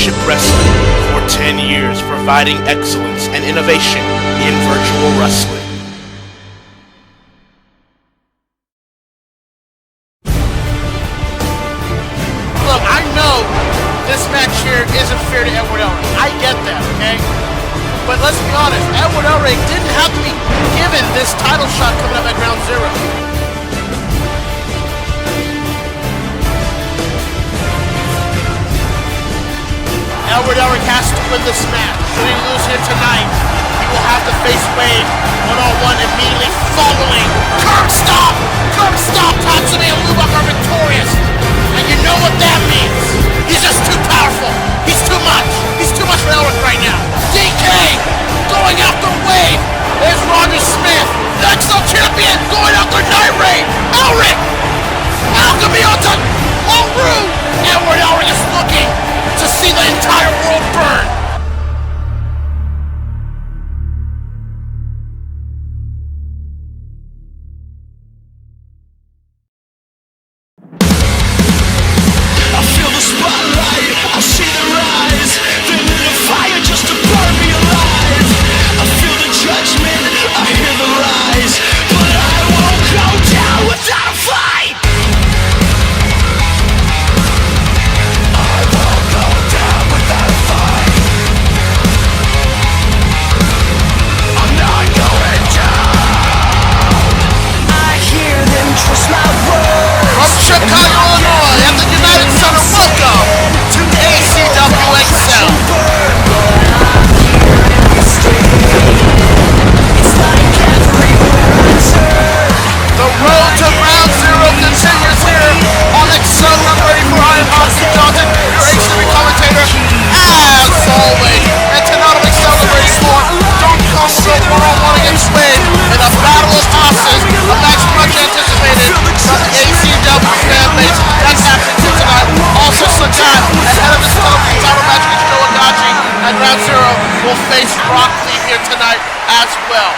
Championship Wrestling for 10 years, providing excellence and innovation in virtual wrestling. Look, I know this match here isn't fair to Edward Elric. I get that, okay? But let's be honest, Edward Elric didn't have to be given this title shot coming up at Ground Zero. Edward Elric has to win this match. Should he lose here tonight, he will have to face Wade one-on-one immediately following. Curb stomp! Curb stomp! Tatsumi and Lubach are victorious. And you know what that means. He's just too powerful. He's too much. He's too much for Elric right now. DK going after Wade. There's Roger Smith, the XL champion, going after Night Raid. Elric! Alchemy onto Haru! Edward Elric is looking to see the entire world burn! I feel the spotlight, I see the rise. They lit a fire just to burn me alive. I feel the judgment, I hear the lies. But I won't go down without a fight. From Chicago, Illinois, at the United Center, welcome to ACW Excel. The road to Ground Zero continues here on Excel. I'm ready for Iron Hockey Johnson, your ACW commentator, as always. And tonight on Excel, we're ready for Don't Come Go one-on-one against Wade in a battle of tosses, a match much anticipated from the ACW fan base. That's happening here tonight. Also, Sagat, ahead of his television title match against Joe Agachi at Ground Zero, will face Rock Lee here tonight as well.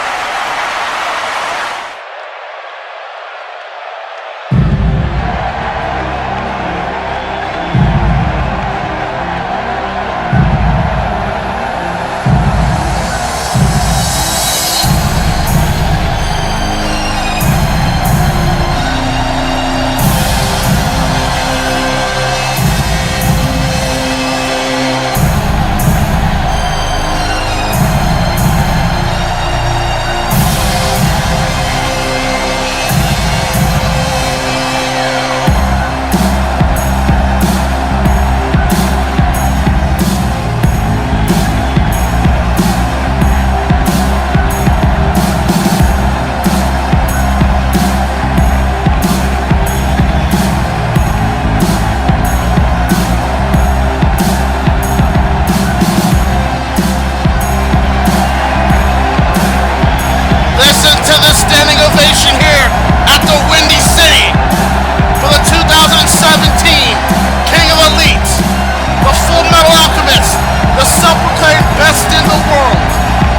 Best in the world,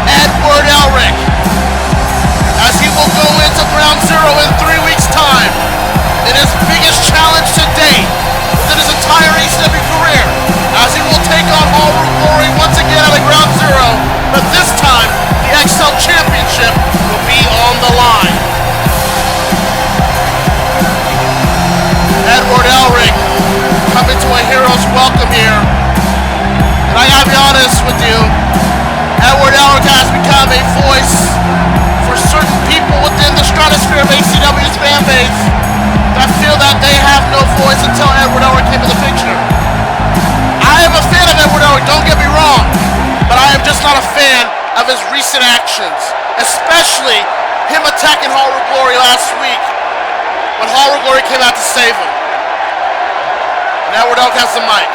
Edward Elric, as he will go into Ground Zero in 3 weeks' time in his biggest challenge to date within his entire ACW career, as he will take on Haru Glory once again at a Ground Zero, but this time the XL Championship will be on the line. Edward Elric coming to a hero's welcome here. And I gotta be honest with you, Edward Elric has become a voice for certain people within the stratosphere of ACW's fan base that feel that they have no voice until Edward Elric came in the picture. I am a fan of Edward Elric, don't get me wrong, but I am just not a fan of his recent actions, especially him attacking Haru Glory last week when Haru Glory came out to save him. And Edward Elric has the mic.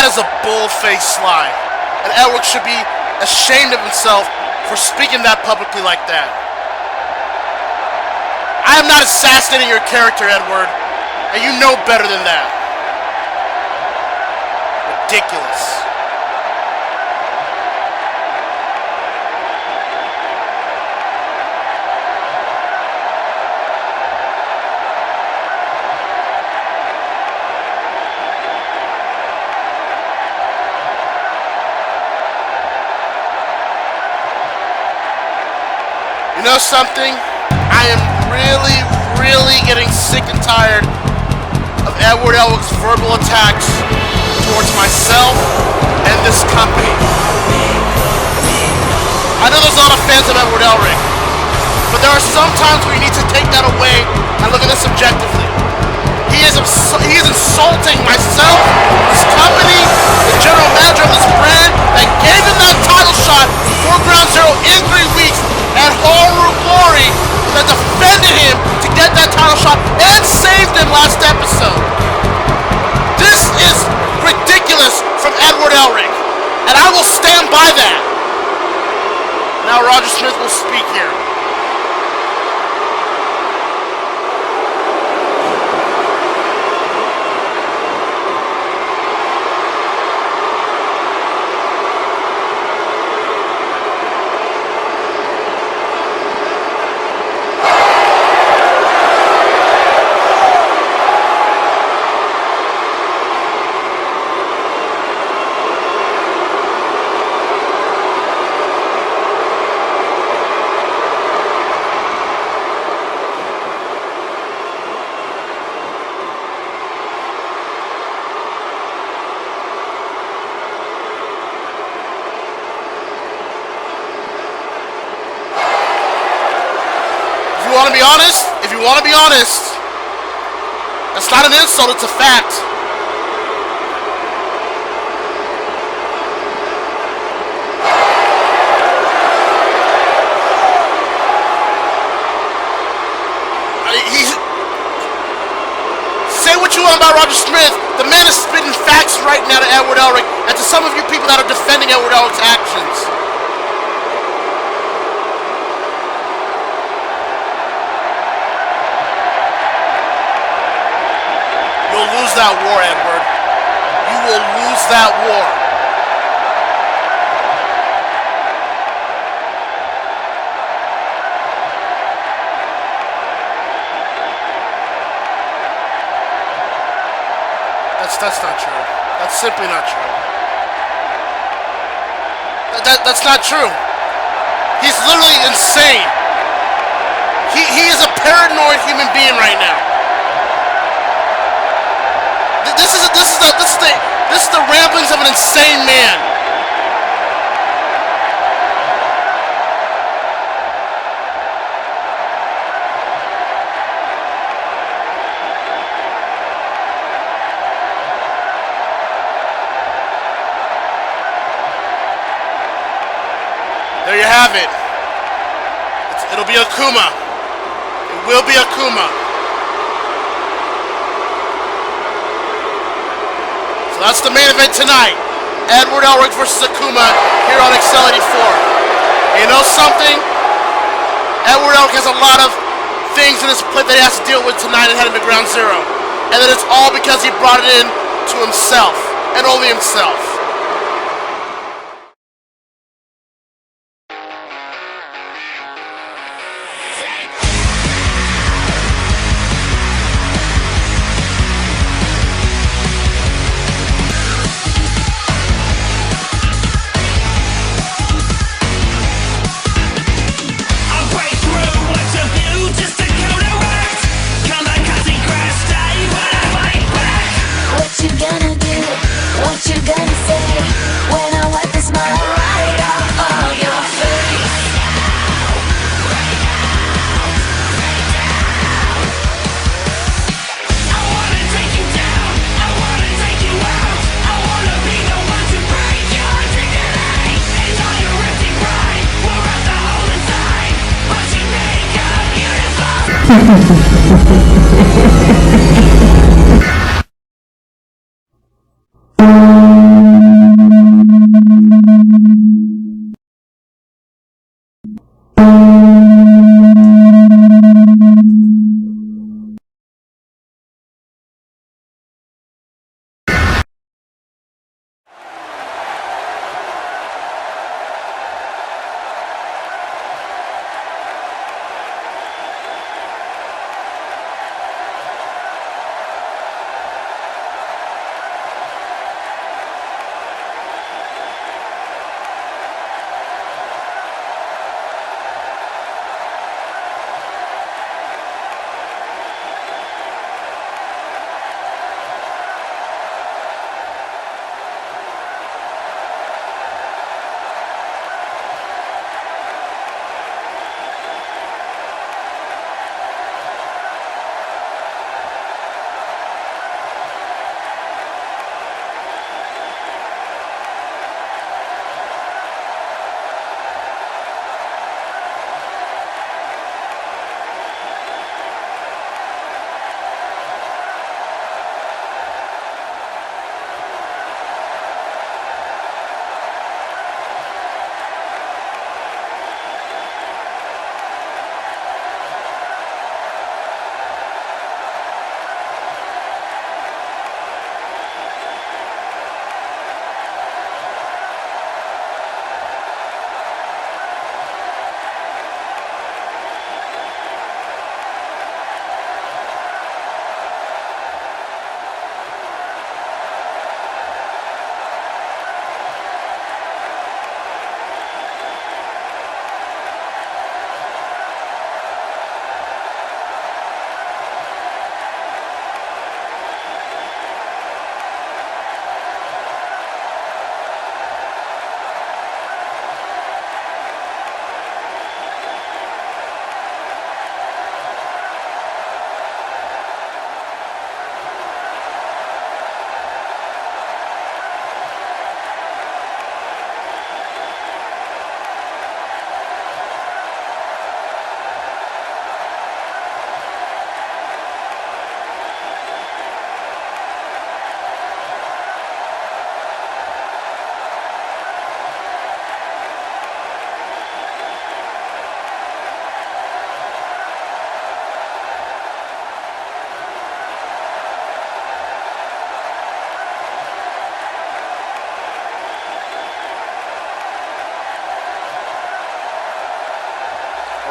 That is a bull-faced lie. And Edward should be ashamed of himself for speaking that publicly like that. I am not assassinating your character, Edward. And you know better than that. Ridiculous. You know something? I am really getting sick and tired of Edward Elric's verbal attacks towards myself and this company. I know there's a lot of fans of Edward Elric, but there are some times where you need to take that away and look at this objectively. He is insulting myself, this company, the general manager of this brand that gave him that title shot for Ground Zero in 3 weeks, and Haru Glory that defended him to get that title shot and saved him last episode. This is ridiculous from Edward Elric, and I will stand by that. Now Roger Smith will speak here. If you want to be honest, that's not an insult, it's a fact. Say what you want about Roger Smith, the man is spitting facts right now to Edward Elric and to some of you people that are defending Edward Elric's actions. You'll lose that war, Edward. You will lose that war. That's not true. That's simply not true. That's not true. He's literally insane. He is a paranoid human being right now. This is the ramblings of an insane man. There you have it. It'll be Akuma. It will be Akuma. So that's the main event tonight. Edward Elric versus Akuma here on Excel 84. And you know something? Edward Elric has a lot of things in his plate that he has to deal with tonight and heading to Ground Zero. And that it's all because he brought it in to himself. And only himself.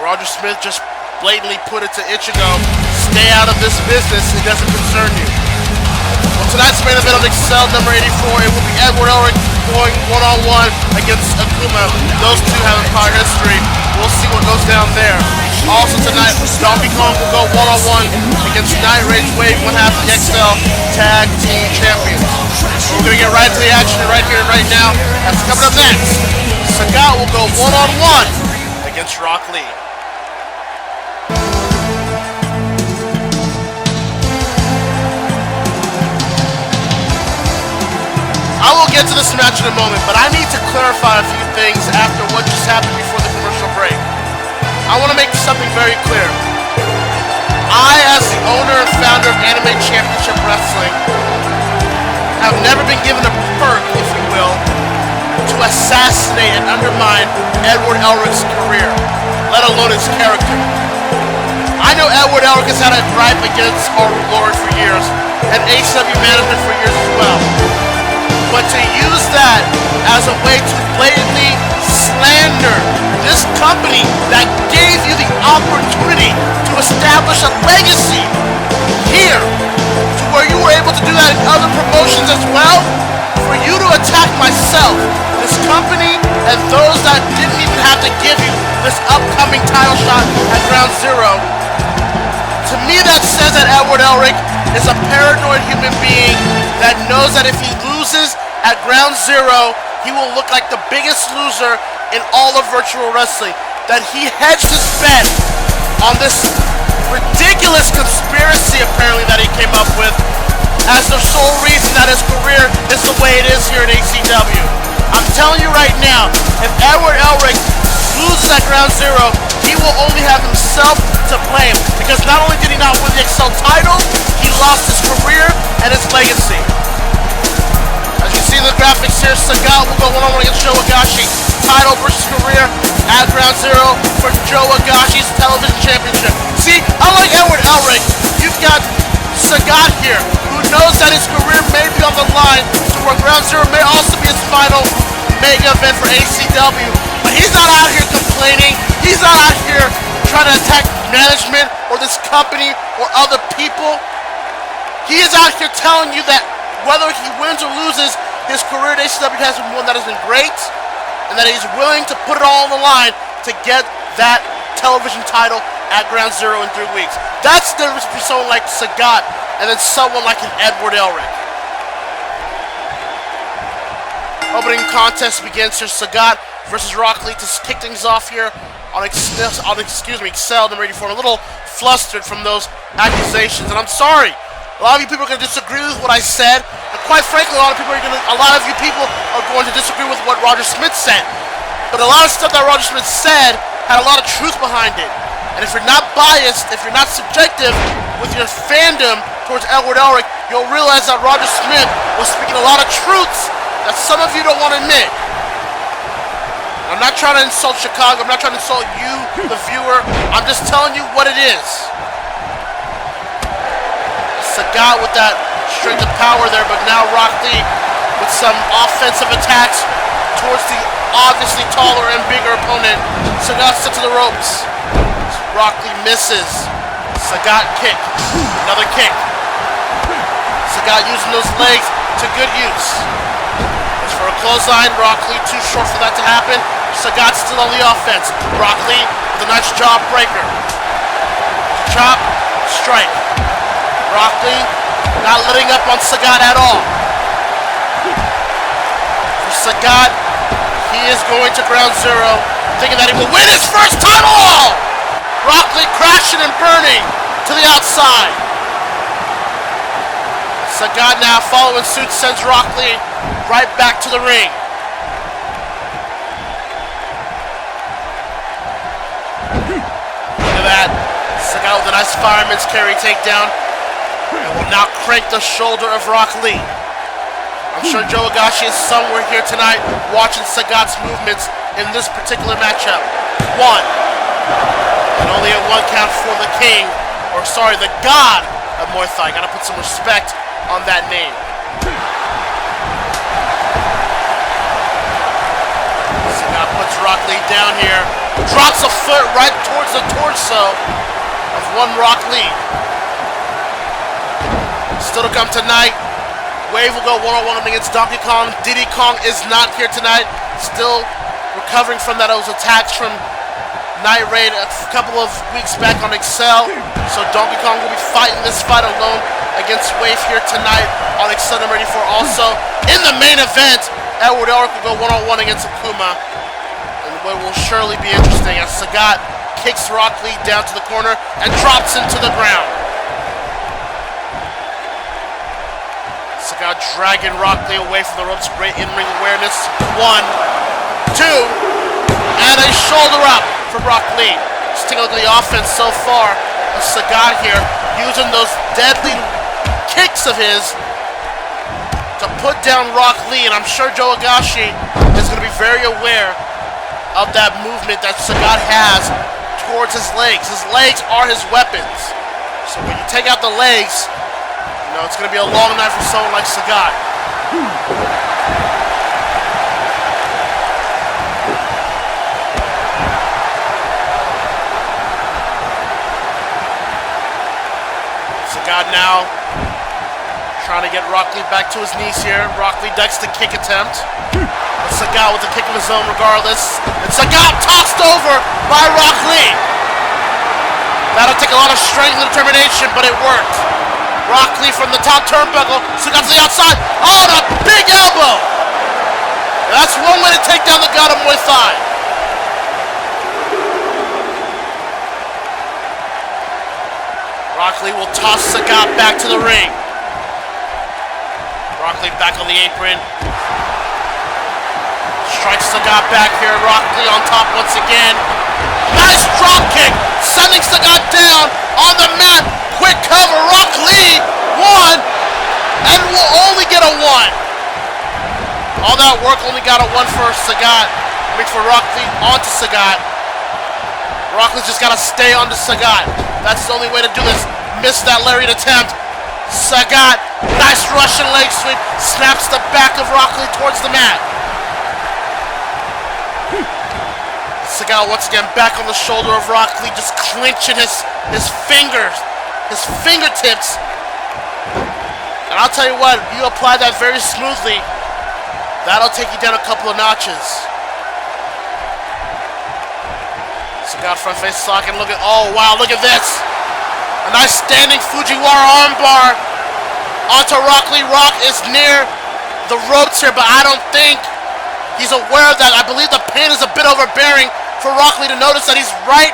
Roger Smith just blatantly put it to Ichigo, stay out of this business, it doesn't concern you. Well, tonight's main event on Excel number 84, it will be Edward Elric going one-on-one against Akuma. Those two have a prior history. We'll see what goes down there. Also tonight, Donkey Kong will go one-on-one against Night Rage Wave, one half of the Excel Tag Team Champions. We're going to get right to the action right here and right now. That's coming up next. Sagat will go one-on-one against Rock Lee. I will get to this match in a moment, but I need to clarify a few things after what just happened before the commercial break. I want to make something very clear. I, as the owner and founder of Anime Championship Wrestling, have never been given a perk, if you will, to assassinate and undermine Edward Elric's career, let alone his character. I know Edward Elric has had a gripe against Haru Glory for years, and ACW management for years as well. But to use that as a way to blatantly slander this company that gave you the opportunity to establish a legacy here, to where you were able to do that in other promotions as well, for you to attack myself, this company, and those that didn't even have to give you this upcoming title shot at Ground Zero, to me that says that Edward Elric is a paranoid human being that knows that if he loses at Ground Zero, he will look like the biggest loser in all of virtual wrestling. That he hedged his bet on this ridiculous conspiracy apparently that he came up with as the sole reason that his career is the way it is here at ACW. I'm telling you right now, if Edward Elric loses at Ground Zero, he will only have himself to blame, because not only did he not win the Excel title, he lost his career and his legacy. As you see in the graphics here, Sagat will go one-on-one against Joe Higashi. Title versus career at Ground Zero for Joe Higashi's television championship. See, unlike Edward Elric, you've got Sagat here, who knows that his career may be on the line, to where Ground Zero may also be his final mega event for ACW. But he's not out here complaining. He's not out here trying to attack management or this company or other people. He is out here telling you that whether he wins or loses, his career at ACW has been one that has been great, and that he's willing to put it all on the line to get that television title at Ground Zero in 3 weeks. That's the difference between someone like Sagat and then someone like an Edward Elric. Opening contest begins here. Sagat versus Rock Lee to kick things off here on Excel number 84. I'm a little flustered from those accusations, and I'm sorry. A lot of you people are going to disagree with what I said, and quite frankly, a lot of you people are going to disagree with what Roger Smith said. But a lot of stuff that Roger Smith said had a lot of truth behind it. And if you're not biased, if you're not subjective with your fandom towards Edward Elric, you'll realize that Roger Smith was speaking a lot of truths that some of you don't want to admit. I'm not trying to insult Chicago. I'm not trying to insult you, the viewer. I'm just telling you what it is. Sagat with that strength of power there, but now Rock Lee with some offensive attacks towards the obviously taller and bigger opponent. Sagat set to the ropes. Rock Lee misses. Sagat kick. Another kick. Sagat using those legs to good use. As for a clothesline, Rock Lee too short for that to happen. Sagat still on the offense. Rock Lee with a nice jaw breaker. Chop, strike. Rock Lee not letting up on Sagat at all. For Sagat, he is going to Ground Zero, thinking that he will win his first title! Rock Lee crashing and burning to the outside. Sagat now following suit sends Rock Lee right back to the ring. Look at that. Sagat with a nice fireman's carry takedown. And will now crank the shoulder of Rock Lee. I'm sure Joe Higashi is somewhere here tonight watching Sagat's movements in this particular matchup. One. And only a one count for the king, or sorry, the god of Muay Thai. Gotta put some respect on that name. Sagat puts Rock Lee down here. Drops a foot right towards the torso of one Rock Lee. Still to come tonight. Wave will go one-on-one against Donkey Kong. Diddy Kong is not here tonight. Still recovering from those attacks from Night Raid a couple of weeks back on Excel. So Donkey Kong will be fighting this fight alone against Wave here tonight on Excel number 84. Also, in the main event, Edward Elric will go one-on-one against Akuma. And what will surely be interesting as Sagat kicks Rock Lee down to the corner and drops him to the ground. Sagat dragging Rock Lee away from the ropes. Great in-ring awareness. 1, 2, and a shoulder up for Rock Lee. Just take a look at the offense so far of Sagat here, using those deadly kicks of his to put down Rock Lee. And I'm sure Joe Higashi is going to be very aware of that movement that Sagat has towards his legs. His legs are his weapons. So when you take out the legs, you know, it's going to be a long night for someone like Sagat. Sagat now trying to get Rock Lee back to his knees here. Rock Lee ducks the kick attempt. But Sagat with the kick of his own regardless. And Sagat tossed over by Rock Lee. That'll take a lot of strength and determination, but it worked. Rock Lee from the top turnbuckle. Sagat to the outside. Oh, and a big elbow. And that's one way to take down the god of Muay Thai. Rock Lee will toss Sagat back to the ring. Rock Lee back on the apron. Strikes Sagat back here. Rock Lee on top once again. Nice drop kick. Sending Sagat down on the mat. Quick cover. Rock Lee won. And will only get a 1. All that work only got a 1 for Sagat. I mean for Rock Lee onto Sagat. Rock Lee's just got to stay onto Sagat. That's the only way to do this. Missed that lariat attempt. Sagat, nice Russian leg sweep. Snaps the back of Rock Lee towards the mat. Sagat once again back on the shoulder of Rock Lee, just clenching his fingers, his fingertips. And I'll tell you what, you apply that very smoothly, that'll take you down a couple of notches. Sagat front face sock and look at, oh wow, look at this. A nice standing Fujiwara armbar onto Rock Lee. Rock is near the ropes here, but I don't think he's aware of that. I believe the pain is a bit overbearing for Rock Lee to notice that he's right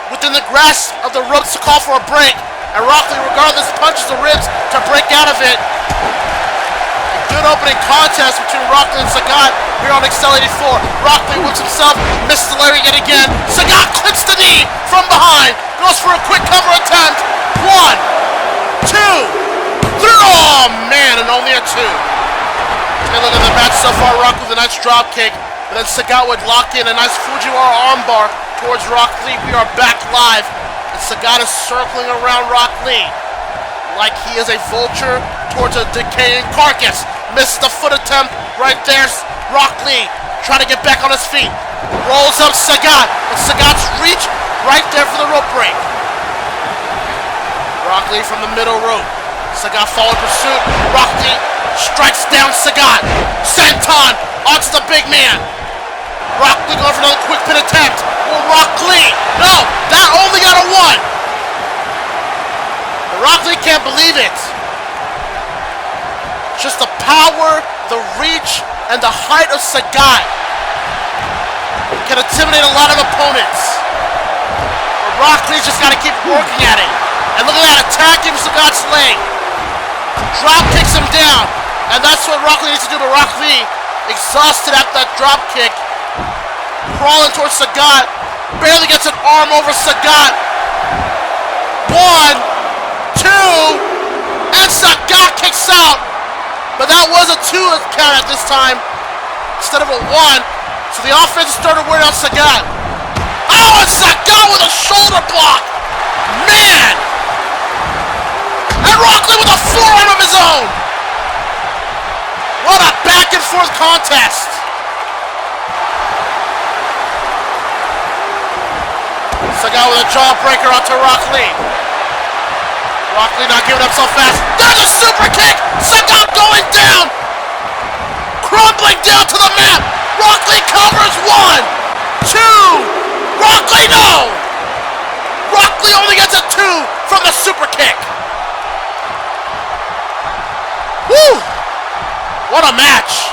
within the grasp of the ropes to call for a break. And Rock Lee, regardless, punches the ribs to break out of it. A good opening contest between Rock Lee and Sagat here on Excel 84. Rock Lee whips himself, misses the lariat yet again. Sagat clicks the knee from behind. Goes for a quick cover attempt. 1, 2, 3. Oh man, and only a 2. Take a look at the match so far. Rock with a nice drop kick. But then Sagat would lock in a nice Fujiwara armbar towards Rock Lee. We are back live. And Sagat is circling around Rock Lee like he is a vulture towards a decaying carcass. Missed the foot attempt right there. Rock Lee trying to get back on his feet. Rolls up Sagat. And Sagat's reach right there for the rope break. Rock Lee from the middle rope. Sagat following pursuit. Rock Lee strikes down Sagat. Senton onto the big man. Rock Lee going for another quick pin attempt. Will Rock Lee? No, that only got a 1. And Rock Lee can't believe it. Just the power, the reach, and the height of Sagat can intimidate a lot of opponents. But Rock Lee's just got to keep working at it. And look at that, attacking Sagat's leg. Drop kicks him down. And that's what Rock Lee needs to do. But Rock Lee, exhausted after that drop kick, crawling towards Sagat, barely gets an arm over Sagat. 1, 2, and Sagat kicks out. But that was a 2 count at this time instead of a 1. So the offense started wearing out Sagat. Oh, and Sagat with a shoulder block. Man! And Rock Lee with a forearm of his own. What a back and forth contest. Sagat with a jawbreaker onto Rock Lee. Rock Lee not giving up so fast. There's a super kick! Sagat going down! Crumbling down to the mat! Rock Lee covers 1, 2! Rock Lee, no! Rock Lee only gets a 2 from the super kick. Woo! What a match!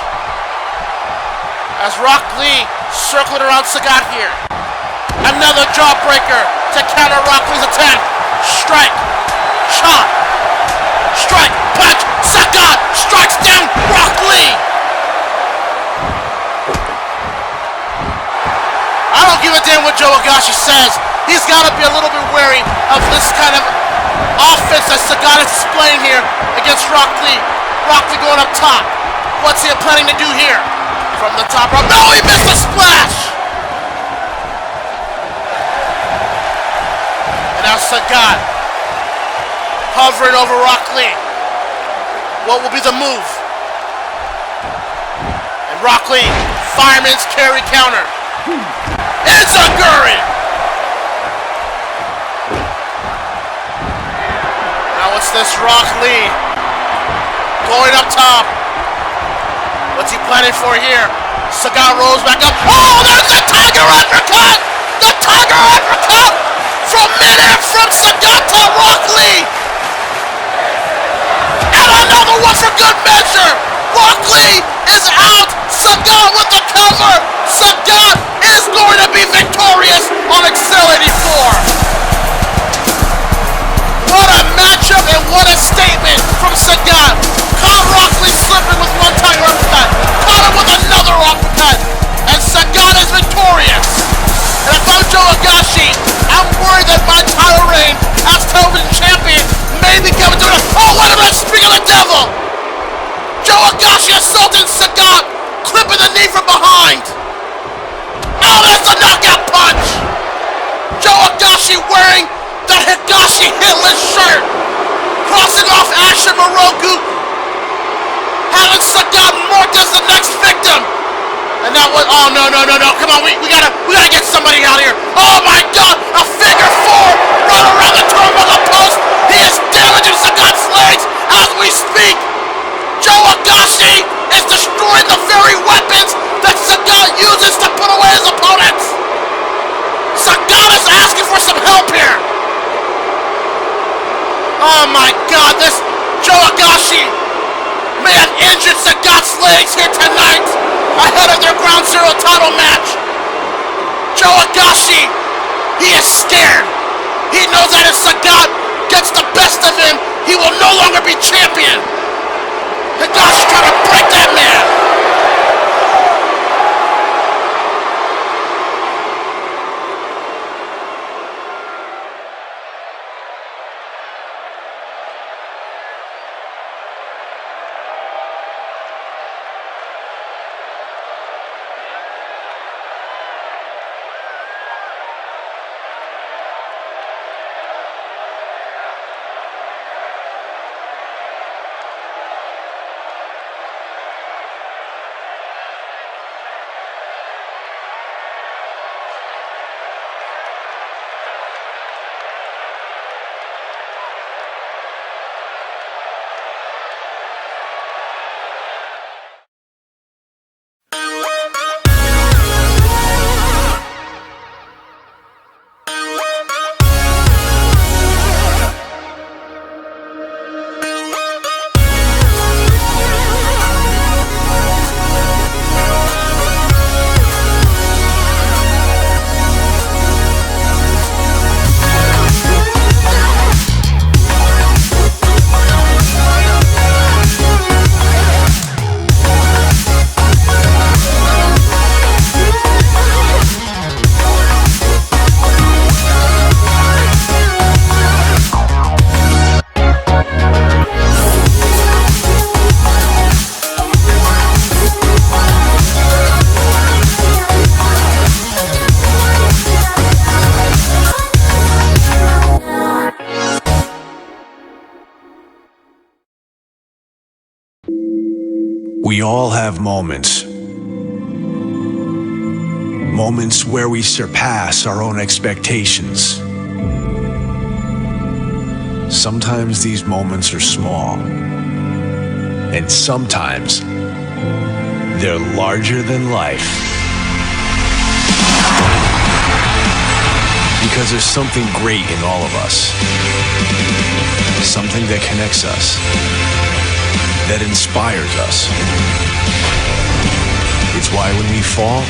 As Rock Lee circling around Sagat here. Another jawbreaker to counter Rock Lee's attack. Strike. Chop. Strike. Punch. Sagat strikes down Rock Lee. I don't give a damn what Joe Higashi says. He's got to be a little bit wary of this kind of offense that Sagat is displaying here against Rock Lee. Rock Lee going up top. What's he planning to do here? From the top rope. No, he missed the splash! And now Sagat hovering over Rock Lee. What will be the move? And Rock Lee, fireman's carry counter. It's a Guri! Now what's this Rock Lee? Going up top. What's he planning for here? Sagat rolls back up. Oh, there's the Tiger Uppercut! The Tiger Uppercut! From midair from Sagat to Rock Lee! And another one for good measure! Rock Lee is out! Sagat with the cover! Sagat is going to be victorious on Excel 84! What a matchup and what a statement from Sagat! Caught Rock Lee slipping with one Tiger Uppercut! Caught him with another uppercut! And Sagat is victorious! And if I'm Joe Higashi, I'm worried that my title reign as television champion may be coming to an end. Oh, wait a minute! Speak of the devil! Joe Higashi assaulting Sagat, clipping the knee from behind! Oh, that's a knockout punch! Joe Higashi wearing the Higashi Hitless shirt, crossing off Asher Moroku, having Sagat marked as the next victim. And that was, oh no, come on, we gotta get somebody out here. Oh my God, a figure 4 run around the turnbuckle post. He is damaging Sagat's legs as we speak. Joe Higashi is destroying the very weapons that Sagat uses to put away his opponents. Sagat is asking for some help here. Oh my God, this Joe Higashi may have injured Sagat's legs here tonight ahead of their Ground Zero title match. Joe Higashi, he is scared. He knows that if Sagat gets the best of him, he will no longer be champion. Higashi trying to break that man. We all have moments Moments where we surpass our own expectations. Sometimes these moments are small, and sometimes they're larger than life. Because there's something great in all of us. Something that connects us, that inspires us. It's why when we fall,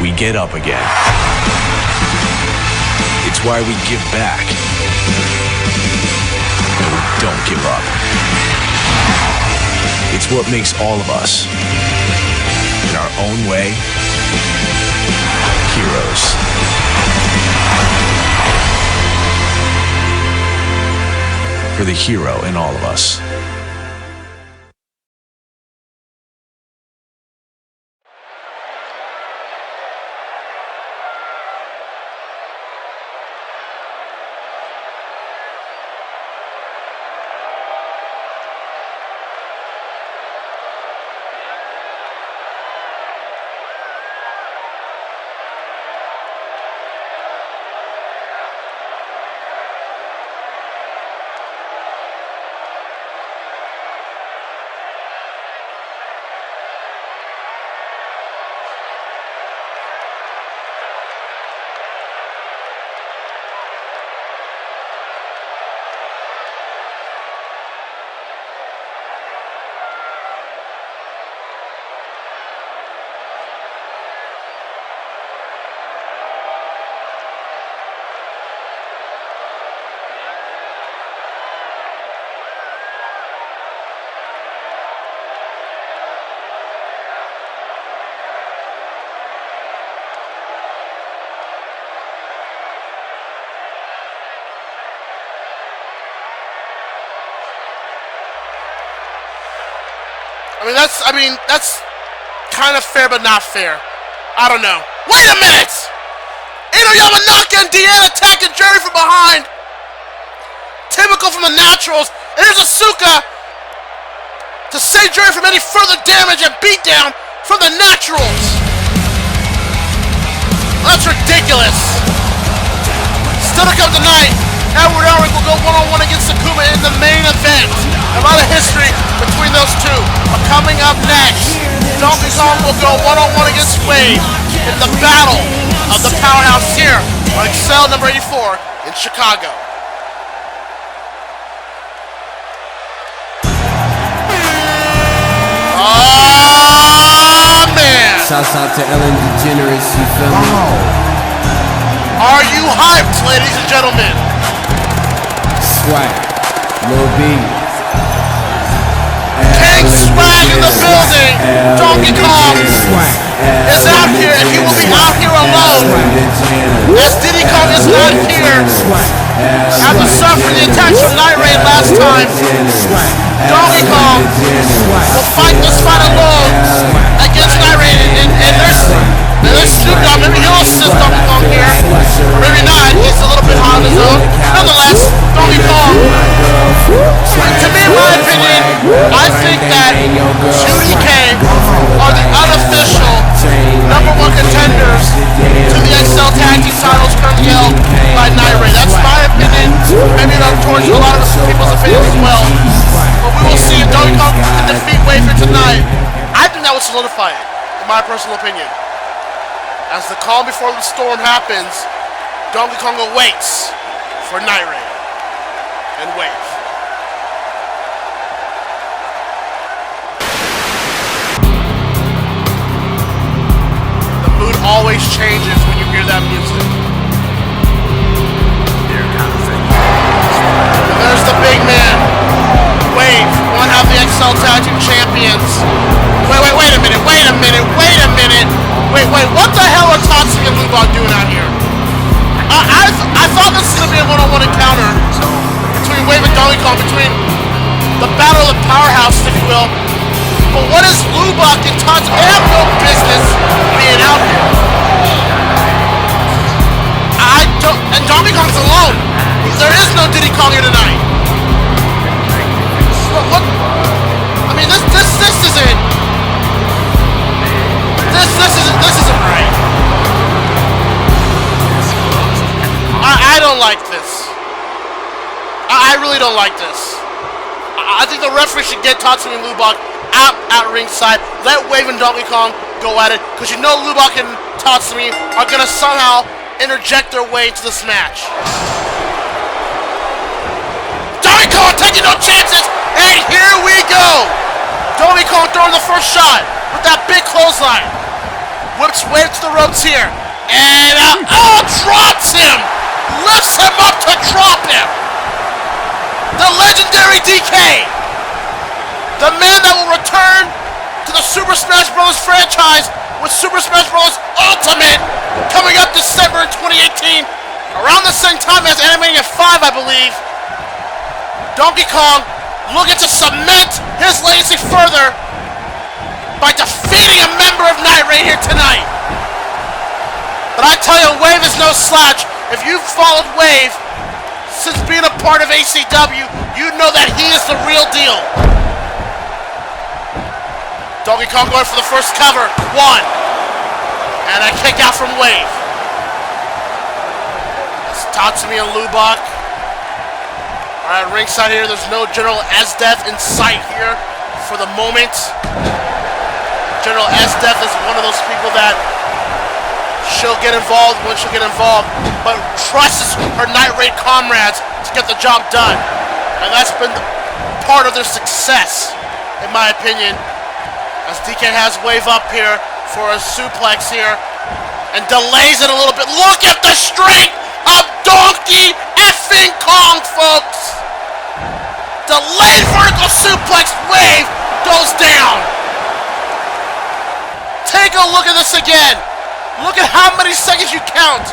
we get up again. It's why we give back, and we don't give up. It's what makes all of us, in our own way, heroes. For the hero in all of us. I mean, that's kind of fair, but not fair. I don't know. Wait a minute! Inuyama knocking Deanna attacking Jerry from behind. Typical from the Naturals. And here's Asuka to save Jerry from any further damage and beatdown from the Naturals. That's ridiculous. Still to come tonight, Edward Elric will go one-on-one against Akuma in the main event. A lot of history between those two. But coming up next, Donkey Kong will go one-on-one against Wade in the battle of the powerhouse here on Excel number 84 in Chicago. Oh, man. Shouts out to Ellen DeGeneres, you feel me? Are you hyped, ladies and gentlemen? Swag, Lil B. King Swag in the building. Donkey Kong is out here, and he will be out here alone. As Diddy Kong is not here after suffering the attacks from Night Raid last time. Donkey Kong will fight this fight alone against Night Raid, and there's Snoop Dogg. Maybe he'll assist Donkey Kong here, or maybe not. He's a little bit hot on his own. Nonetheless, Donkey Kong. To me, in my opinion, I think that 2EK are the unofficial #1 contenders to the Excel Tag Team titles currently held by Night Raid. That's my opinion. Maybe not towards a lot of people's opinions as well. But we will see if Donkey Kong can defeat Wade for tonight. I think that would solidify it, in my personal opinion. As the calm before the storm happens, Donkey Kong awaits for Night Raid and Wade. Always changes when you hear that music. And there's the big man, Wade, one half the Excel Tag Team Champions. Wait a minute. Wait, what the hell are Tatsuki and Lubot doing out here? I thought this was going to be a one-on-one encounter between Wade and Donkey Kong, between the battle of the powerhouse, if you will. But what is Lubot and Tatsuki? They have no business being out here. And Donkey Kong's alone. There is no Diddy Kong here tonight. What? I mean, this isn't. This is don't like this. I really don't like this. I think the referee should get Tatsumi and Lubach out at ringside. Let Wave and Donkey Kong go at it. Because you know Lubach and Tatsumi are going to somehow interject their way into this match. Donkey Kong taking no chances. And here we go. Donkey Kong throwing the first shot with that big clothesline. Whips Wave to the ropes here. And drops him. Lifts him up to drop him. The legendary DK. The man that will return to the Super Smash Bros. Franchise with Super Smash Bros. Ultimate coming up December 2018. Around the same time as Animating at 5, I believe. Donkey Kong looking to cement his legacy further by defeating a member of Night Raid here tonight. But I tell you, Wave is no slouch. If you've followed Wave since being a part of ACW, you know that he is the real deal. Donkey Kong going for the first cover. 1. And a kick out from Wave. It's Tatsumi and Lubach. Alright, ringside here, there's no General Esdeath in sight here for the moment. General Esdeath is one of those people that she'll get involved when she'll get involved, but trusts her Night Raid comrades to get the job done. And that's been part of their success, in my opinion. As DK has Wave up here for a suplex here and delays it a little bit. Look at the strength of Donkey effing Kong, folks! Delayed vertical suplex. Wave goes down. Take a look at this again. Look at how many seconds you count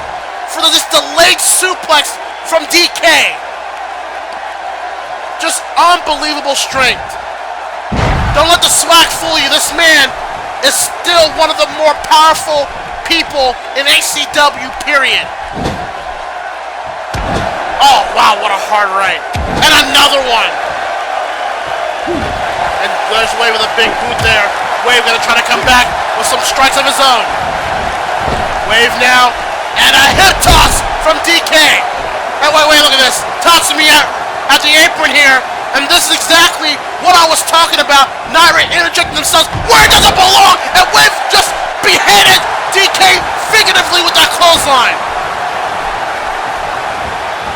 for this delayed suplex from DK. Just unbelievable strength. Don't let the swag fool you. This man is still one of the more powerful people in ACW, period. Oh, wow, what a hard right. And another one. And there's Wave with a big boot there. Wave gonna try to come back with some strikes of his own. Wave now, and a hip toss from DK. And wait, look at this. Tossing me at the apron here. And this is exactly what I was talking about. Night Raid interjecting themselves where it doesn't belong. And Wave just beheaded DK figuratively with that clothesline.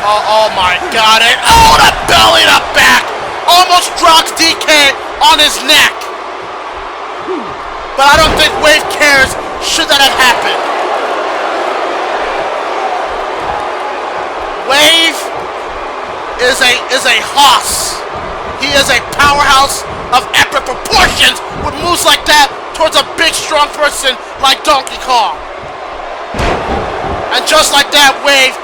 Oh my god. And the belly to back. Almost drops DK on his neck. But I don't think Wave cares should that have happened. Wave is a hoss. He is a powerhouse of epic proportions with moves like that towards a big, strong person like Donkey Kong. And just like that, Wave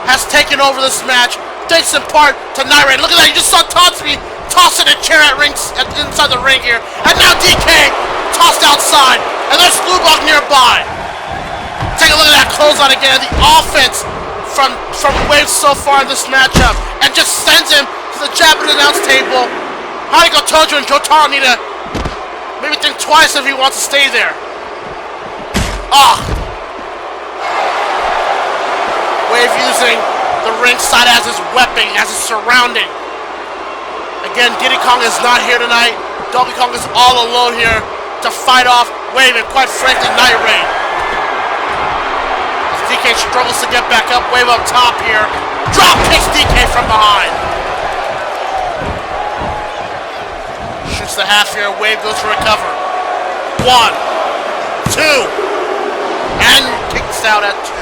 has taken over this match, thanks in part to Night Raid. Look at that, you just saw Tatsumi tossing a chair inside the ring here. And now DK tossed outside, and there's Lubach nearby. Take a look at that clothesline again, the offense from Wave so far in this matchup, and just sends him to the Japanese announce table. Haniko Tojo and Jotaro need to maybe think twice if he wants to stay there. Wave using the ringside as his weapon, as his surrounding. Again, Diddy Kong is not here tonight. Donkey Kong is all alone here to fight off Wave and, quite frankly, Night Raid. As DK struggles to get back up, Wave up top here. Drop kicks DK from behind. Shoots the half here. Wave goes for a cover. 1, 2, and kicks out at 2.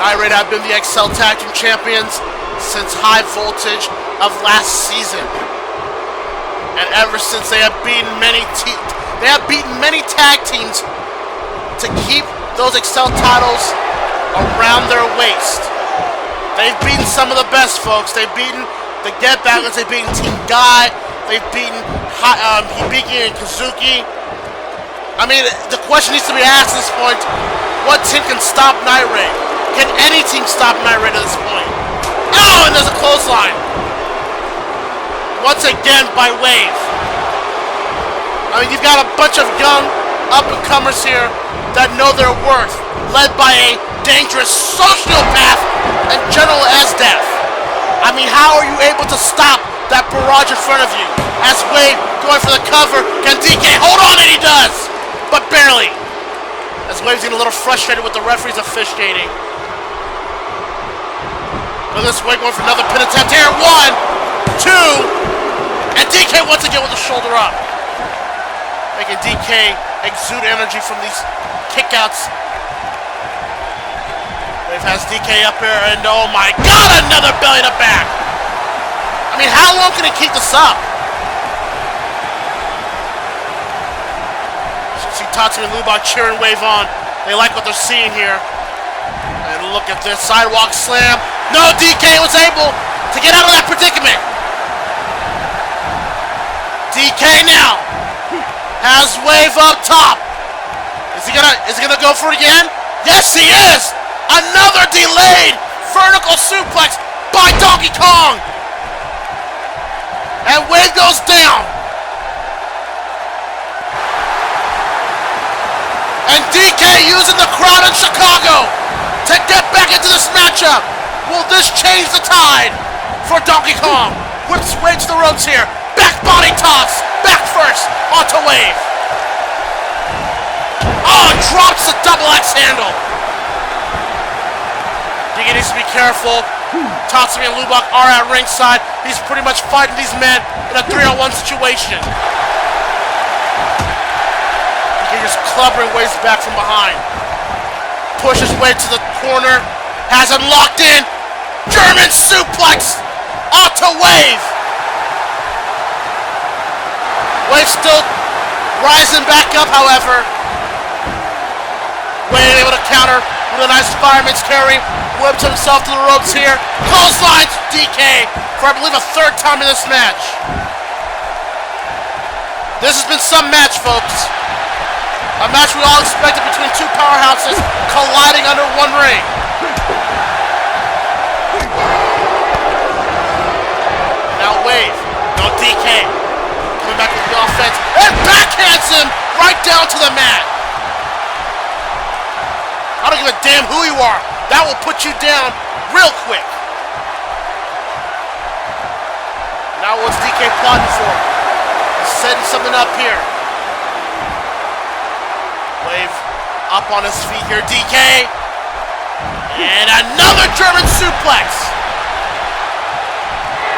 Night Raid have been the Excel Tag Team Champions since High Voltage of last season. And ever since they have beaten many tag teams to keep those Excel titles around their waist. They've beaten some of the best, folks. They've beaten the Get Backers, they've beaten Team Guy, they've beaten Hibiki and Kazuki. I mean, the question needs to be asked at this point, what team can stop Night Raid? Can any team stop Night Raid at this point? Oh, and there's a clothesline. Once again by Wave. I mean, you've got a bunch of young, up-and-comers here that know their worth, led by a dangerous sociopath and General Esdeath. I mean, how are you able to stop that barrage in front of you? As Wade going for the cover, can DK hold on? And he does, but barely. As Wade's getting a little frustrated with the referees officiating. Look at this, Wade going for another pin attempt here. 1, 2, and DK once again with the shoulder up. Making DK exude energy from these kickouts. Wade has DK up here, and oh my god, another belly to back! I mean, how long can he keep this up? You see Tatsu and Lubach cheering Wave on. They like what they're seeing here. And look at this sidewalk slam. No, DK was able to get out of that predicament. DK now has Wave up top. Is he gonna go for it again? Yes, he is! Another delayed vertical suplex by Donkey Kong! And Wave goes down! And DK using the crowd in Chicago to get back into this matchup! Will this change the tide for Donkey Kong? Whips Wave to the ropes here. Back body toss! Back first onto Wave! Oh, drops the double X handle! DK needs to be careful. Tatsumi and Lubach are at ringside. He's pretty much fighting these men in a 3-on-1 situation. DK just clubbering Wade's back from behind. Pushes Wade to the corner. Has him locked in. German suplex onto Wave. Wave still rising back up, however. Wade able to counter with a nice fireman's carry. Whips himself to the ropes here. Clotheslines DK for, I believe, a third time in this match. This has been some match, folks. A match we all expected between two powerhouses colliding under one ring. And now Wave. No DK. Coming back with the offense. And backhands him right down to the mat. I don't give a damn who you are. That will put you down real quick. Now what's DK plotting for? He's setting something up here. Wave up on his feet here, DK. And another German suplex.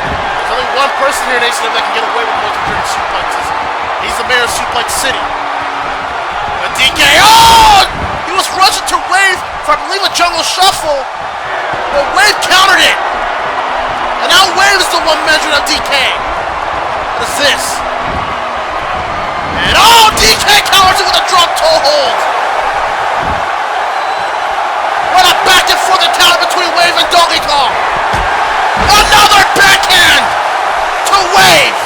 There's only one person here in ACW that can get away with most German suplexes. He's the mayor of Suplex City. And DK, oh! He was rushing to Wave for, I believe, a jungle shuffle, but Wave countered it. And now Wave is the one measuring up DK. What is this? And oh, DK counters it with a drop toe hold. What a back and forth encounter between Wave and Donkey Kong. Another backhand to Wave.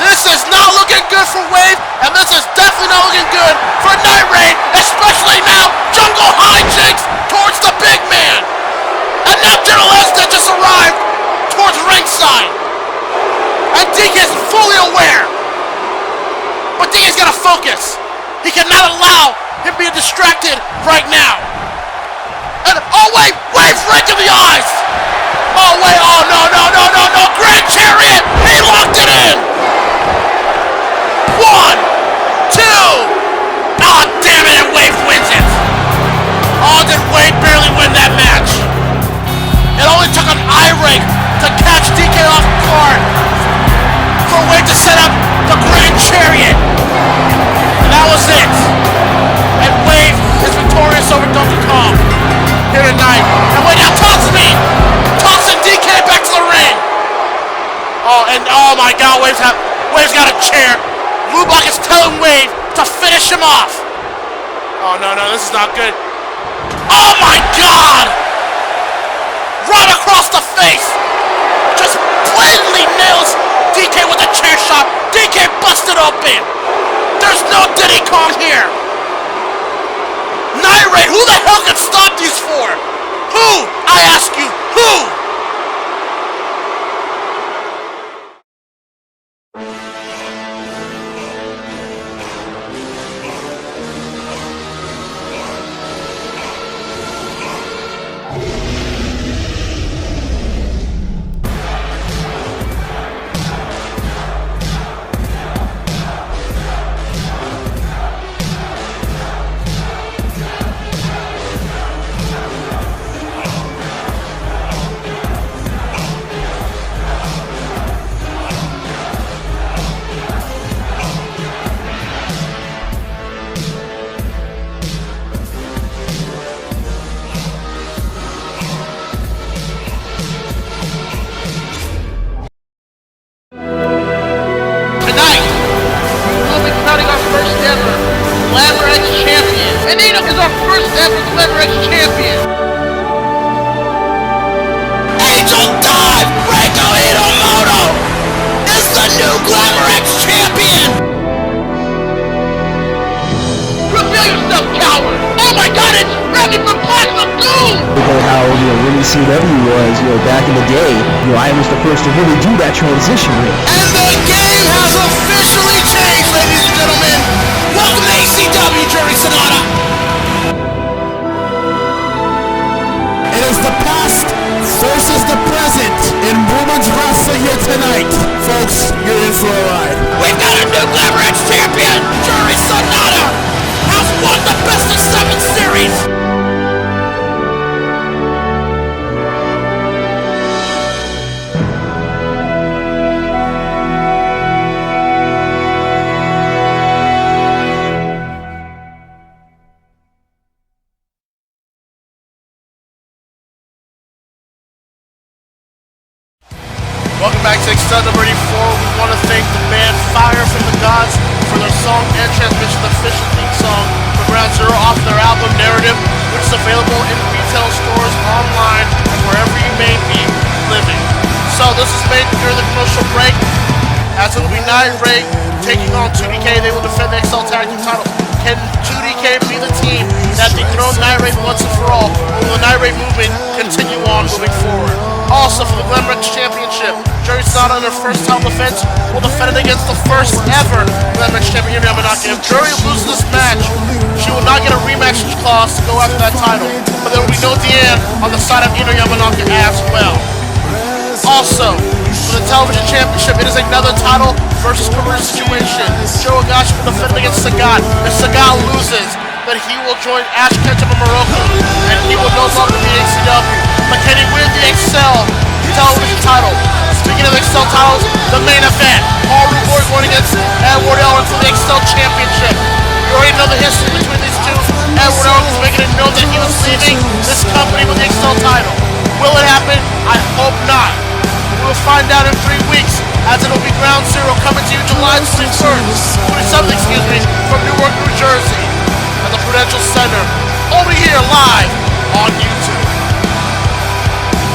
This is not looking good for Wave, and this is definitely not looking good for Night Raid, especially now jungle hijinks towards the big man. And now General Esdeath just arrived towards ringside. And DK is fully aware. But DK's got to focus. He cannot allow him being distracted right now. And oh wait, Wave's right to the eyes. Oh wait, oh no, Grand Chariot, he locked it in. 1, 2. Oh, damn it, and Wave wins it. Oh, did Wave barely win that match. It only took an eye rake to catch DK off guard for Wave to set up the Grand Chariot. And that was it. And Wave is victorious over Donkey Kong here tonight. And wait, now Tatsumi tossing DK back to the ring. Oh, and oh my god, Wave's got a chair. Lubach is telling Wave to finish him off. Oh, no, this is not good. Oh, my God! Right across the face. Just blatantly nails DK with a chair shot. DK busted open. There's no Diddy Kong here. Night Raid, who the hell can stop these four? Who? I ask you, who? Glamour X champion. And Eno is our first ever Glamour X champion. Angel Dive! Reiko Inomoto is the new Glamour X champion! Reveal yourself, coward! Oh my god, it's Remy from Plasma Doom! Look at how, when ACW was, back in the day, I was the first to really do that transition ring. And the game has officially changed, ladies and gentlemen! Welcome to ACW, Jerry Sonata! It is the past versus the present in women's wrestling here tonight. Folks, you're in for a ride. We've got a new Glamour X champion! Jerry Sonata has won the Best of 7 series! Welcome back to Excel number 84. We want to thank the band Fire from the Gods for their song and transmission official theme song for Ground Zero off their album Narrative, which is available in retail stores, online, and wherever you may be living. So this is made during the commercial break, as it will be Night Raid taking on 2DK. They will defend the Excel Tag Team title. Can 2DK be the team that dethroned Night Raid once and for all? Or will the Night Raid movement continue on moving forward? Also, for the Glamour X Championship, Jerry Sonata in her first title defense will defend it against the first ever Glamour X Champion, Yamanaka. If Jerry loses this match, she will not get a rematch clause to go after that title. But there will be no DN on the side of Ino Yamanaka as well. Also, for the Television Championship, it is another title versus career situation. Joe Agashi will defend against Sagat. If Sagat loses, then he will join Ash Ketchum and Morocco, and he will no longer be ACW. But can he win the Excel Television title? Speaking of Excel titles, the main event, Haru Glory going against Edward Elric for the Excel Championship. You already know the history between these two. Edward Elric was making it known that he was leaving this company with the Excel title. Will it happen? I hope not. We will find out in 3 weeks, as it will be Ground Zero coming to you July 27th, from Newark, New Jersey, at the Prudential Center, only here live on YouTube.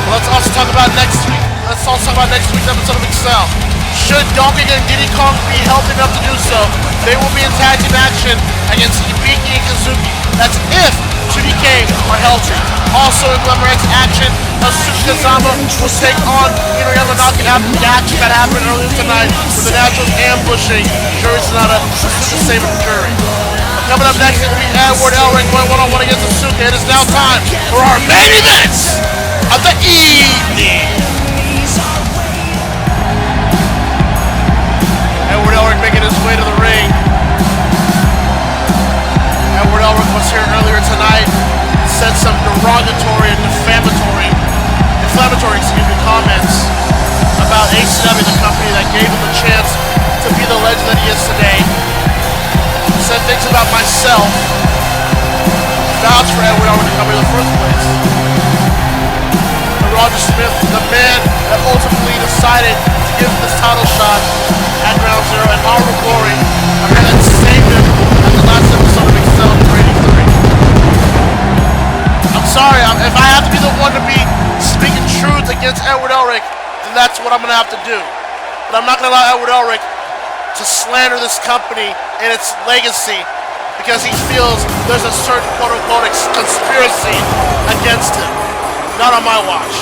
Let's also talk about next week. Let's also talk about next week's episode of Excel. Should Donkey and Diddy Kong be healthy enough to do so, they will be in tag team action against Hibiki and Kazuki. That's if 2DK are healthy. Also in Glamour X action, Asuka Kazama will take on Ino Yamanaka after the action that happened earlier tonight with the Naturals ambushing Jerry Sonata, Asuka saving Jury. Coming up next, it will be Edward Elric going one-on-one against Asuka. It is now time for our main event of the evening. Edward Elric making his way to the ring. Edward Elric was here earlier tonight, said some derogatory and inflammatory comments about ACW, the company that gave him a chance to be the legend that he is today. Said things about myself, vouched for Edward Elric to come here in the first place. But Roger Smith, the man that ultimately decided to give him this title shot at Ground Zero, and Haru Glory, a man that saved him at the last episode of Excel Training 3. I'm sorry, if I have to be the one to be speaking truth against Edward Elric, then that's what I'm going to have to do. But I'm not going to allow Edward Elric to slander this company and its legacy because he feels there's a certain quote-unquote conspiracy against him. Not on my watch.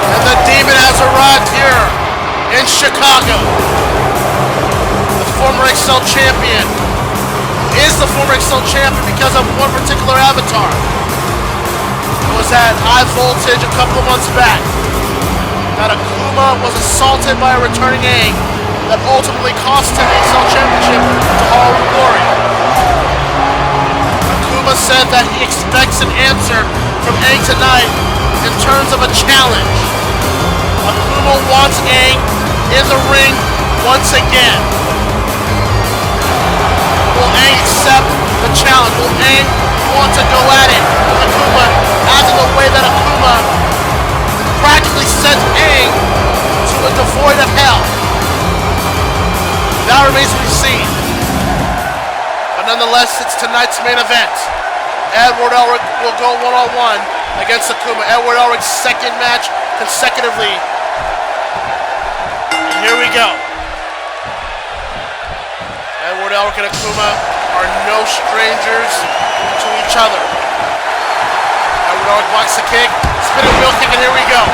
And the demon has arrived here in Chicago. The former Excel champion is the former Excel champion because of one particular avatar. It was at High Voltage a couple of months back that Akuma was assaulted by a returning Aang that ultimately cost him the Excel championship to Haru Glory. Akuma said that he expects an answer from Aang tonight in terms of a challenge. Akuma wants Aang in the ring once again. Will Aang accept the challenge? Will at it with Akuma, as in the way that Akuma practically sent Aang to a devoid of hell. That remains to be seen. But nonetheless, it's tonight's main event. Edward Elric will go one-on-one against Akuma. Edward Elric's second match consecutively. And here we go. Edward Elric and Akuma are no strangers to each other. Edward Elric blocks the kick, spinning wheel kick, and here we go.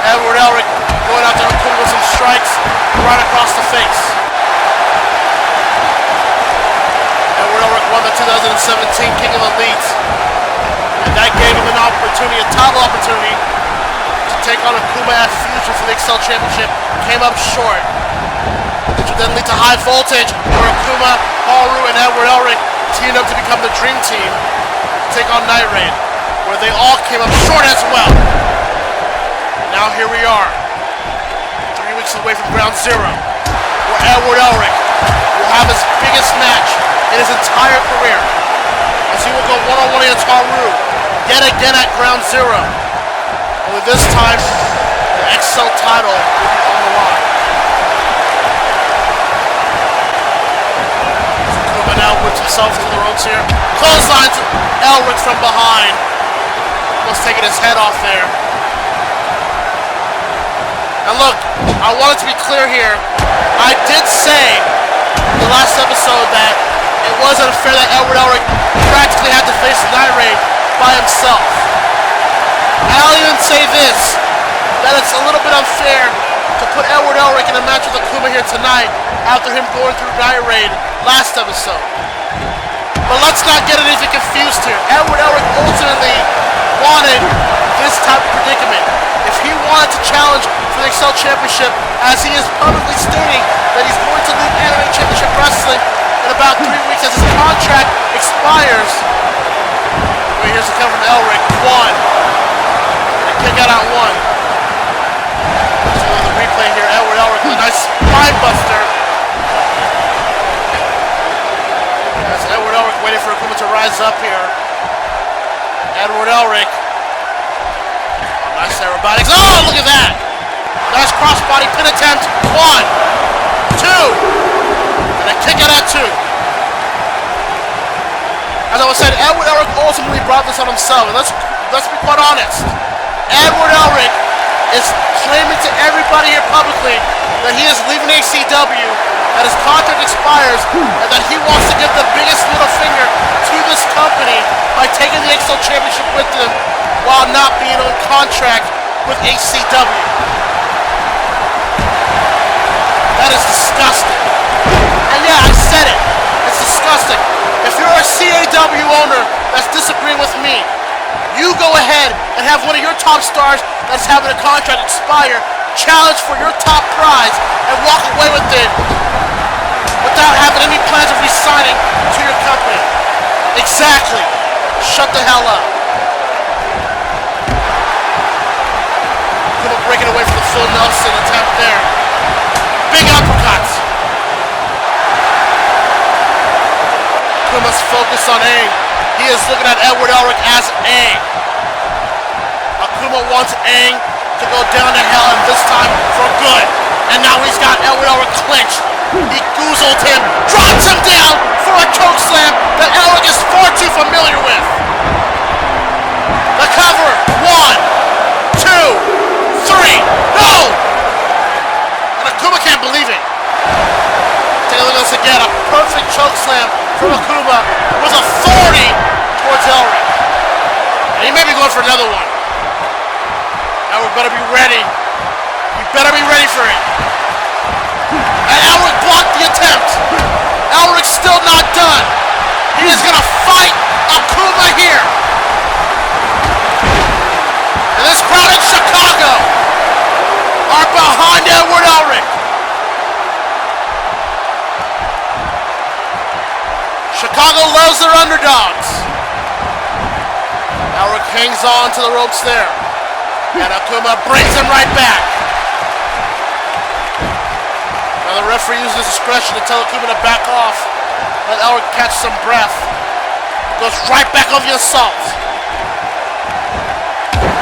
Edward Elric going out to Akuma with some strikes right across the face. Edward Elric won the 2017 King of Elite, and that gave him an opportunity, a title opportunity, to take on Akuma at Future for the Excel Championship. Came up short, which would then lead to High Voltage, where Akuma, Haru, and Edward Elric teamed up to become the Dream Team to take on Night Raid, where they all came up short as well. Now here we are, 3 weeks away from Ground Zero, where Edward Elric will have his biggest match in his entire career, as he will go one-on-one against Haru, yet again at Ground Zero. Only this time, the Excel title will be on the line. Akuma now whips himself to the ropes here. Clotheslines Elric from behind. Almost taking his head off there. And look, I want it to be clear here. I did say in the last episode that it was unfair that Edward Elric practically had to face Night Raid by himself. I'll even say this, that it's a little bit unfair to put Edward Elric in a match with Akuma here tonight after him going through Night Raid last episode. But let's not get anything confused here. Edward Elric ultimately wanted this type of predicament. If he wanted to challenge for the Excel Championship, as he is publicly stating that he's going to leave Anime Championship Wrestling in about 3 weeks as his contract expires. Wait, here's the count from Elric. 1. And kick out at 1. So the replay here, Edward Elric with a nice spine buster. As Edward Elric waiting for Akuma to rise up here. Edward Elric. Nice aerobatics. Oh, look at that! Nice crossbody pin attempt. 1, 2, and a kick out at 2. As I was saying, Edward Elric ultimately brought this on himself. And let's be quite honest. Edward Elric is claiming to everybody here publicly that he is leaving ACW, that his contract expires, and that he wants to give the biggest middle finger to this company by taking the Excel Championship with him while not being on contract with ACW. That is disgusting. And yeah, I said it. It's disgusting. If you're a CAW owner that's disagreeing with me, you go ahead and have one of your top stars that's having a contract expire challenge for your top prize and walk away with it without having any plans of resigning to your company. Exactly. Shut the hell up. Akuma breaking away from the full Nelson attempt there. Big uppercuts. Akuma's focused on Aang. He is looking at Edward Elric as Aang. Akuma wants Aang to go down to hell, and this time for good. And now he's got Edward Elric clinched. He goozled him, drops him down for a choke slam that Elric is far too familiar with. The cover. 1, 2, 3. No! And Akuma can't believe it. Take a look at this again. A perfect choke slam from Akuma with authority towards Elric. And he may be going for another one. Elric better be ready. You better be ready for it. And Elric blocked the attempt. Elric's still not done. He is going to fight Akuma here. And this crowd in Chicago are behind Edward Elric. Chicago loves their underdogs. Elric hangs on to the ropes there. And Akuma brings him right back. Now the referee uses his discretion to tell Akuma to back off. Let Elric catch some breath. Goes right back over the assault.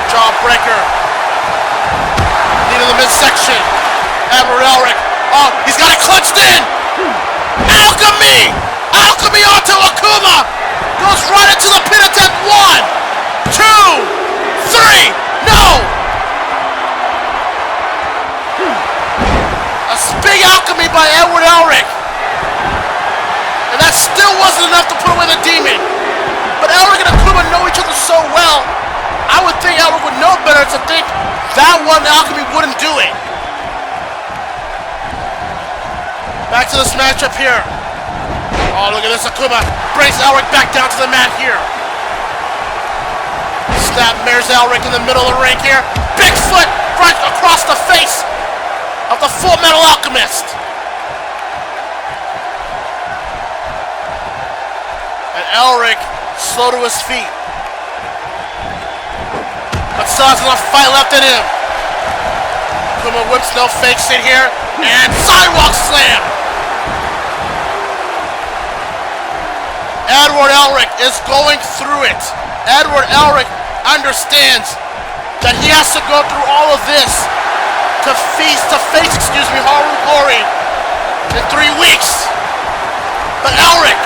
Jawbreaker. Knee to the midsection. Edward Elric. Oh, he's got it clutched in. Alchemy! Alchemy onto Akuma. Goes right into the pin of death. 1, 2, 3. No! A big alchemy by Edward Elric. And that still wasn't enough to put away the demon. But Elric and Akuma know each other so well, I would think Elric would know better to think that one alchemy wouldn't do it. Back to this matchup here. Oh, look at this. Akuma brings Elric back down to the mat here. Snapmares Elric in the middle of the ring here. Big foot right across the face of the Full Metal Alchemist. And Elric slow to his feet. But still has enough fight left in him. Akuma whips no fakes in here. And sidewalk slam. Edward Elric is going through it. Edward Elric understands that he has to go through all of this to face Haru Glory in 3 weeks. But Elric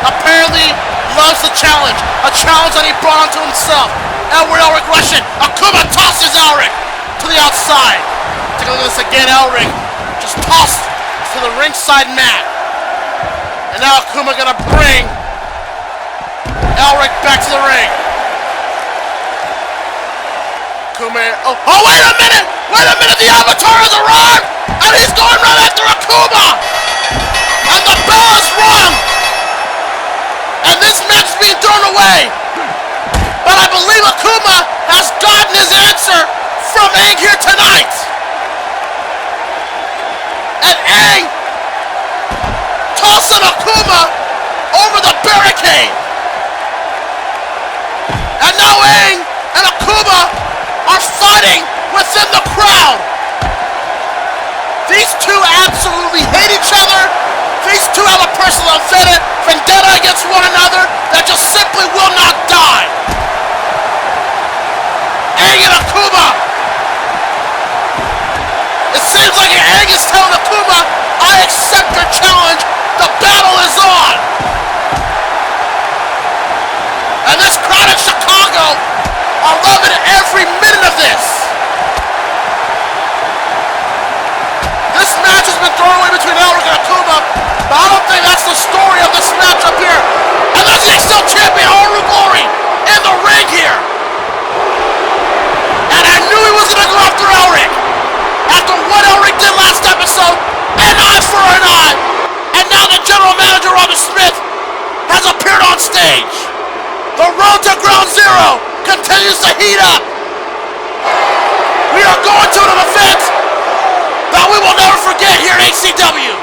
apparently loves the challenge, a challenge that he brought onto himself. Edward Elric rushing. Akuma tosses Elric to the outside. Take a look at this again. Elric just tossed to the ringside mat. And now Akuma gonna bring Elric back to the ring. Akuma. Oh, wait a minute! Wait a minute! The Avatar has arrived! And he's going right after Akuma! And the bell is rung! And this match is being thrown away! But I believe Akuma has gotten his answer from Aang here tonight! And Aang tossing Akuma over the barricade! And now Aang and Akuma are fighting within the crowd! These two absolutely hate each other! These two have a personal vendetta against one another that just simply will not die. Aang and Akuma. It seems like Aang is telling Akuma, I accept your challenge. The battle is on. And this crowd in Chicago are loving every minute of this. This match has been thrown away between Elric and Akuma, but I don't think that's the story of this match up here. And there's the Excel champion, Haru Glory, in the ring here. And I knew he was going to go after Elric. After what Elric did last episode, an eye for an eye. And now the general manager, Robert Smith, has appeared on stage. The road to Ground Zero continues to heat up. We are going to an event that we will never forget here at ACW.